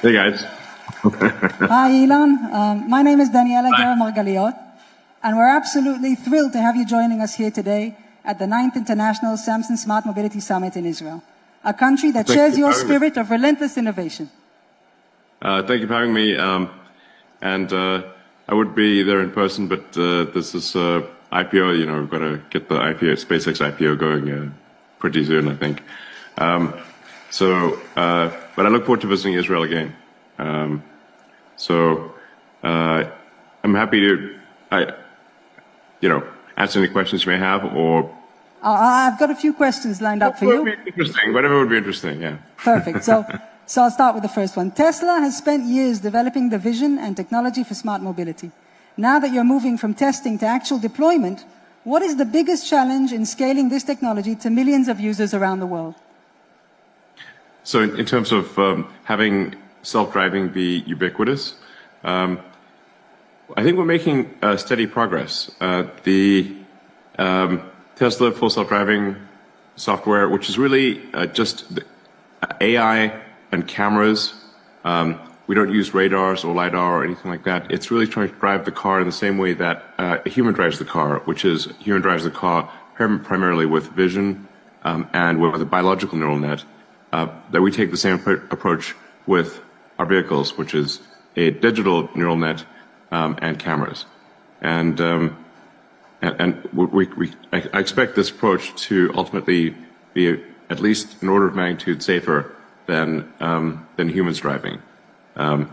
Hey guys. Hi Elon, my name is Daniela Guerra-Margaliot, and we're absolutely thrilled to have you joining us here today at the 9th International Samsung Smart Mobility Summit in Israel, a country that shares your spirit of relentless innovation. Thank you for having me, I would be there in person, but this is IPO, we've got to get the IPO, SpaceX IPO going pretty soon, I think. But I look forward to visiting Israel again. I'm happy to, answer any questions you may have, or... I've got a few questions lined up for you. Whatever would be interesting, yeah. Perfect. So I'll start with the first one. Tesla has spent years developing the vision and technology for smart mobility. Now that you're moving from testing to actual deployment, what is the biggest challenge in scaling this technology to millions of users around the world? So in terms of having self-driving be ubiquitous, I think we're making steady progress. The Tesla full self-driving software, which is really just AI and cameras. We don't use radars or LiDAR or anything like that. It's really trying to drive the car in the same way that a human drives the car, which is human drives the car primarily with vision and with a biological neural net. That we take the same approach with our vehicles, which is a digital neural net and cameras. I expect this approach to ultimately be at least an order of magnitude safer than humans driving. I'm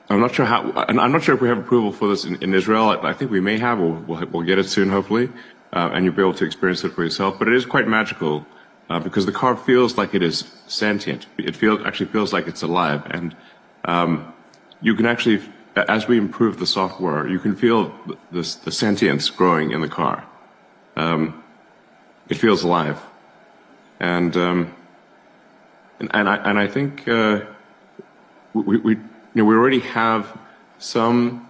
not sure how. I'm not sure if we have approval for this in Israel. I think we may have. We'll get it soon, hopefully, and you'll be able to experience it for yourself. But it is quite magical because the car feels like it is sentient. It actually feels like it's alive, and you can actually, as we improve the software, you can feel the sentience growing in the car. It feels alive, and I think we already have some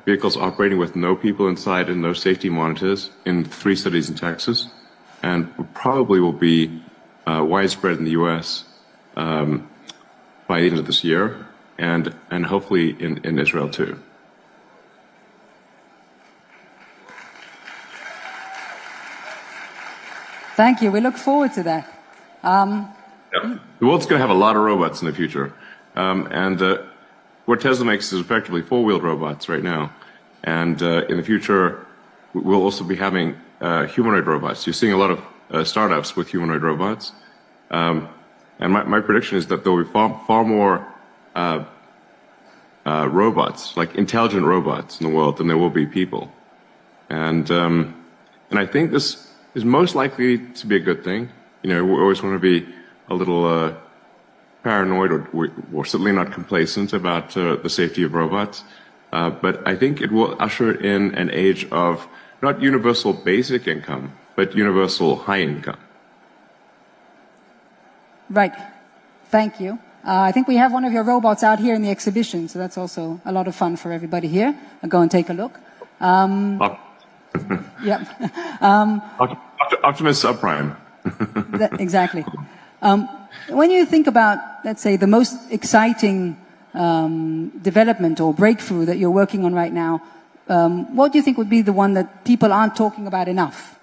vehicles operating with no people inside and no safety monitors in 3 cities in Texas, and probably will be widespread in the U.S. By the end of this year, and hopefully in Israel too. Thank you. We look forward to that. The world's going to have a lot of robots in the future. What Tesla makes is effectively 4-wheeled robots right now. And in the future, we'll also be having humanoid robots. You're seeing a lot of startups with humanoid robots. And my prediction is that there will be far more robots, like intelligent robots in the world than there will be people. And I think this is most likely to be a good thing. We always want to be a little paranoid or certainly not complacent about the safety of robots. But I think it will usher in an age of not universal basic income, but universal high income. Right. Thank you. I think we have one of your robots out here in the exhibition, so that's also a lot of fun for everybody here. I'll go and take a look. Yep. Optimus subprime. Exactly. When you think about, let's say, the most exciting development or breakthrough that you're working on right now, what do you think would be the one that people aren't talking about enough?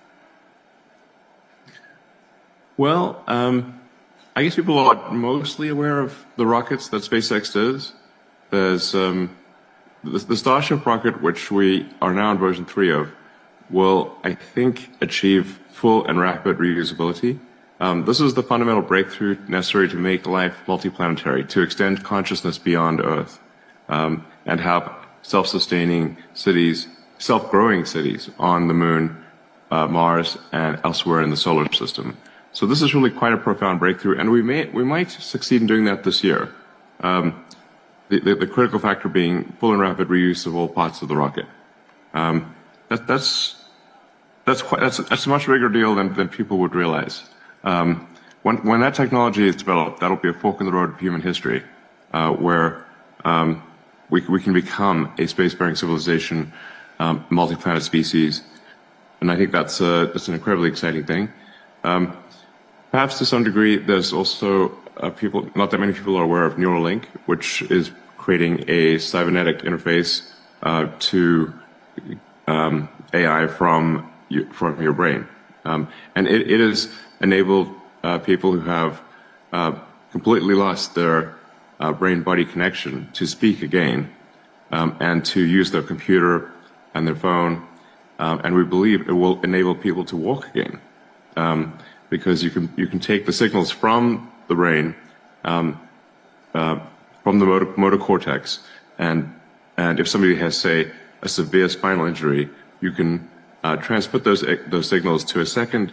Well, I guess people are mostly aware of the rockets that SpaceX does. There's the Starship rocket, which we are now in version 3 of, will, I think, achieve full and rapid reusability. This is the fundamental breakthrough necessary to make life multiplanetary, to extend consciousness beyond Earth, and have self-sustaining cities, self-growing cities on the Moon, Mars, and elsewhere in the solar system. So this is really quite a profound breakthrough, and we might succeed in doing that this year. The critical factor being full and rapid reuse of all parts of the rocket. That's a much bigger deal than people would realize. When that technology is developed, that'll be a fork in the road of human history, where we can become a spacefaring civilization, multi-planet species, and I think that's an incredibly exciting thing. Perhaps to some degree, there's also not that many people are aware of Neuralink, which is creating a cybernetic interface to AI from your brain. And it has enabled people who have completely lost their brain-body connection to speak again and to use their computer and their phone. And we believe it will enable people to walk again because you can take the signals from the brain, from the motor cortex, and if somebody has, say, a severe spinal injury, you can transmit those signals to a second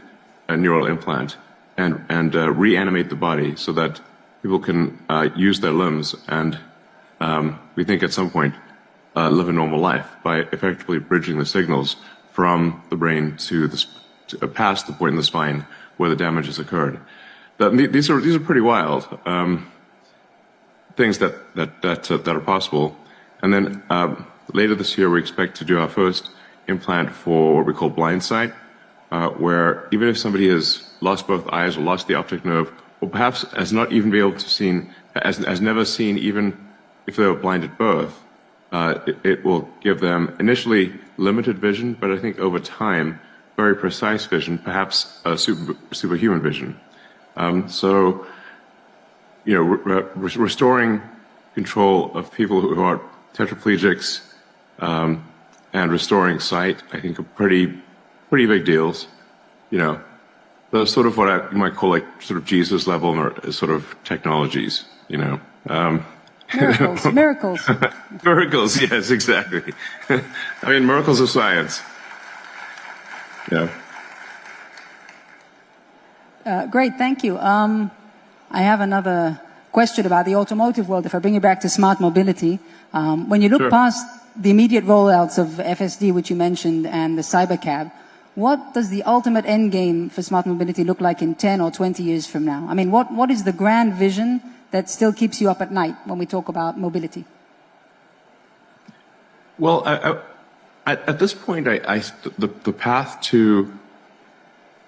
neural implant and reanimate the body so that people can use their limbs and we think at some point live a normal life by effectively bridging the signals from the brain to past the point in the spine where the damage has occurred. These are pretty wild things that are possible. And then later this year, we expect to do our first implant for what we call blind sight, where even if somebody has lost both eyes or lost the optic nerve, or perhaps has not even been able to see, has never seen, even if they were blind at birth, it will give them initially limited vision, but I think over time, very precise vision, perhaps superhuman vision. So, restoring control of people who are tetraplegics and restoring sight, I think, are pretty big deals. Those sort of what you might call like sort of Jesus level sort of technologies. Miracles, miracles. Miracles, yes, exactly. I mean, miracles of science. Yeah. Great, thank you. I have another question about the automotive world. If I bring you back to smart mobility, when you look past the immediate rollouts of FSD, which you mentioned, and the cybercab, what does the ultimate end game for smart mobility look like in 10 or 20 years from now? I mean, what is the grand vision that still keeps you up at night when we talk about mobility? Well, at this point, the path to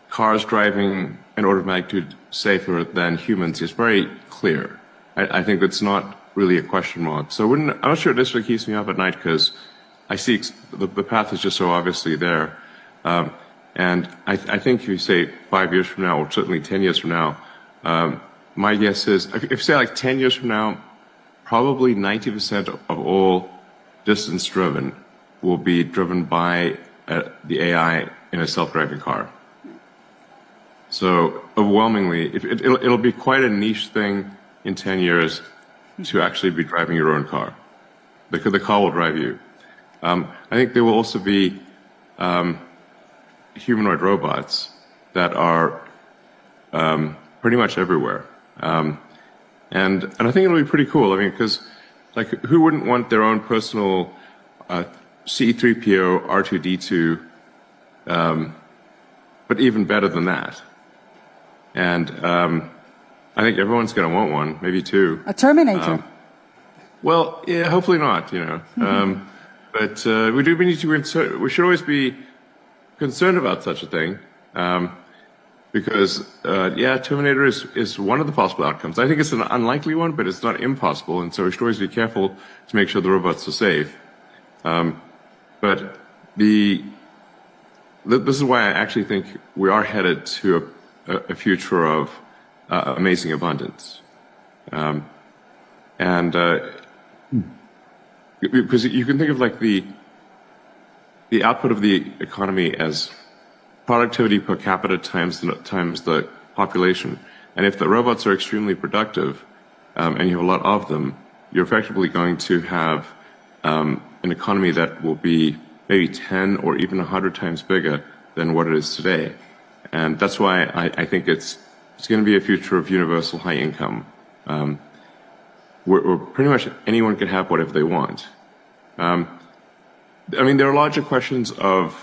cars driving an order of magnitude safer than humans is very clear. I think that's not really a question mark. So I'm not sure this keeps me up at night because I see the path is just so obviously there. And I think if you say 5 years from now, or certainly 10 years from now, my guess is, if say like 10 years from now, probably 90% of all distance driven will be driven by the AI in a self-driving car. So overwhelmingly, it'll be quite a niche thing in 10 years to actually be driving your own car. The car will drive you. I think there will also be humanoid robots that are pretty much everywhere. And I think it'll be pretty cool. I mean, because like, who wouldn't want their own personal C-3PO, R2-D2, but even better than that. And I think everyone's going to want one, maybe two. A Terminator. Well, yeah, hopefully not, But we should always be concerned about such a thing. Because, Terminator is one of the possible outcomes. I think it's an unlikely one, but it's not impossible. And so we should always be careful to make sure the robots are safe. But this is why I actually think we are headed to a future of amazing abundance. Because you can think of like the output of the economy as productivity per capita times the population. And if the robots are extremely productive, and you have a lot of them, you're effectively going to have an economy that will be maybe 10 or even 100 times bigger than what it is today. And that's why I think it's going to be a future of universal high income, where pretty much anyone can have whatever they want. I mean, there are larger questions of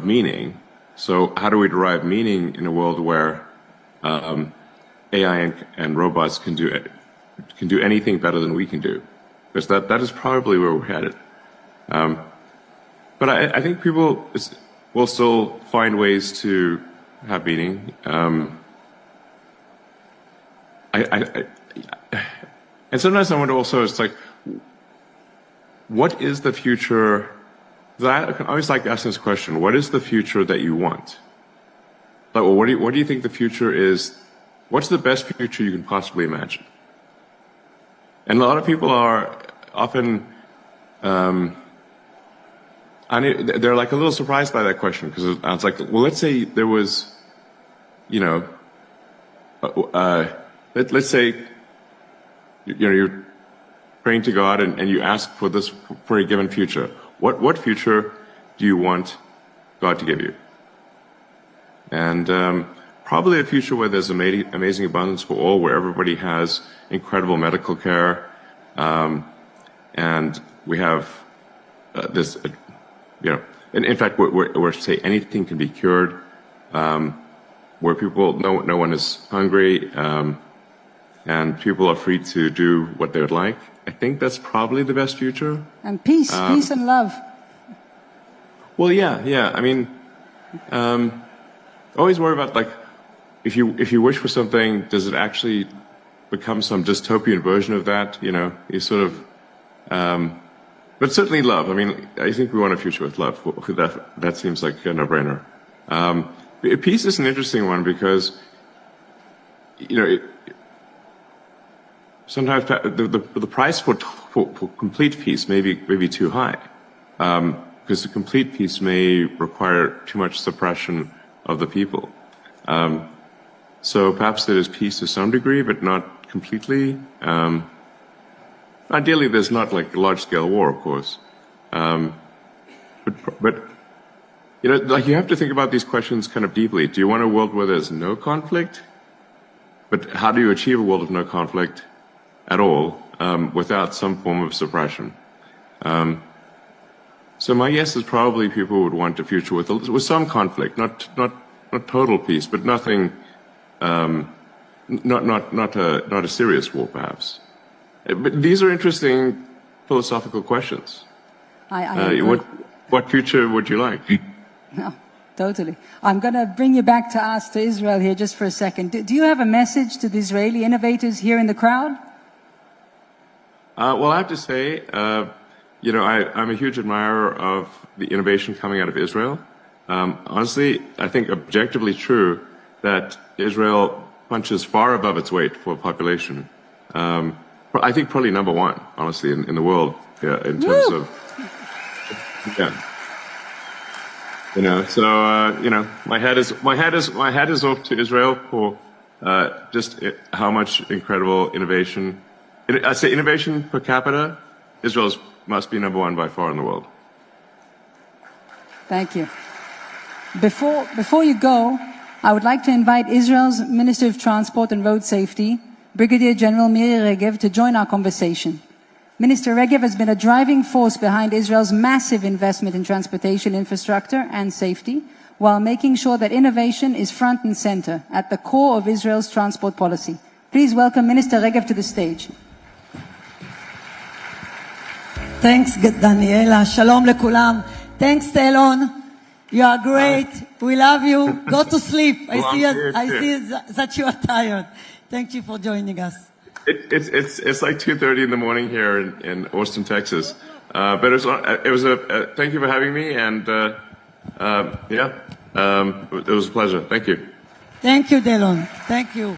meaning. So how do we derive meaning in a world where AI and robots can do anything better than we can do? Because that is probably where we're headed. But I think people will still find ways to have meaning. and sometimes I wonder also, it's like, what is the future? I always like asking this question: what is the future that you want? Like, well, what do you think the future is? What's the best future you can possibly imagine? And a lot of people are often, they're like a little surprised by that question, because it's like, well, let's say there was, let's say, you're praying to God and you ask for this, for a given future. What future do you want God to give you? And probably a future where there's amazing abundance for all, where everybody has incredible medical care, and we have this, and in fact, where say anything can be cured, where people, no one is hungry, and people are free to do what they would like. I think that's probably the best future. And peace and love. Well, yeah. I mean, always worry about, like, if you wish for something, does it actually become some dystopian version of that? You sort of, but certainly love. I mean, I think we want a future with love. That seems like a no-brainer. Peace is an interesting one because, sometimes the price for complete peace may be too high, because the complete peace may require too much suppression of the people. So perhaps there is peace to some degree, but not completely. Ideally, there's not like a large-scale war, of course. But like, you have to think about these questions kind of deeply. Do you want a world where there's no conflict? But how do you achieve a world of no conflict at all, without some form of suppression? So my guess is probably people would want a future with some conflict, not total peace, but nothing, not a serious war, perhaps. But these are interesting philosophical questions. I agree. What future would you like? No, totally. I'm going to bring you back to Israel here just for a second. Do you have a message to the Israeli innovators here in the crowd? Well, I have to say, I'm a huge admirer of the innovation coming out of Israel. Honestly, I think objectively true that Israel punches far above its weight for population. I think probably number one, honestly, in the world, in terms of, So my hat is off to Israel for just how much incredible innovation. I say innovation per capita, Israel must be number one by far in the world. Thank you. Before you go, I would like to invite Israel's Minister of Transport and Road Safety, Brigadier General Miri Regev, to join our conversation. Minister Regev has been a driving force behind Israel's massive investment in transportation infrastructure and safety, while making sure that innovation is front and center at the core of Israel's transport policy. Please welcome Minister Regev to the stage. Thanks, Daniela. Shalom lekulam. Thanks, Telon. You are great. We love you. Go to sleep. I see that you are tired. Thank you for joining us. It's like 2:30 in the morning here in Austin, Texas. But it was thank you for having me, and it was a pleasure. Thank you. Thank you, Delon. Thank you.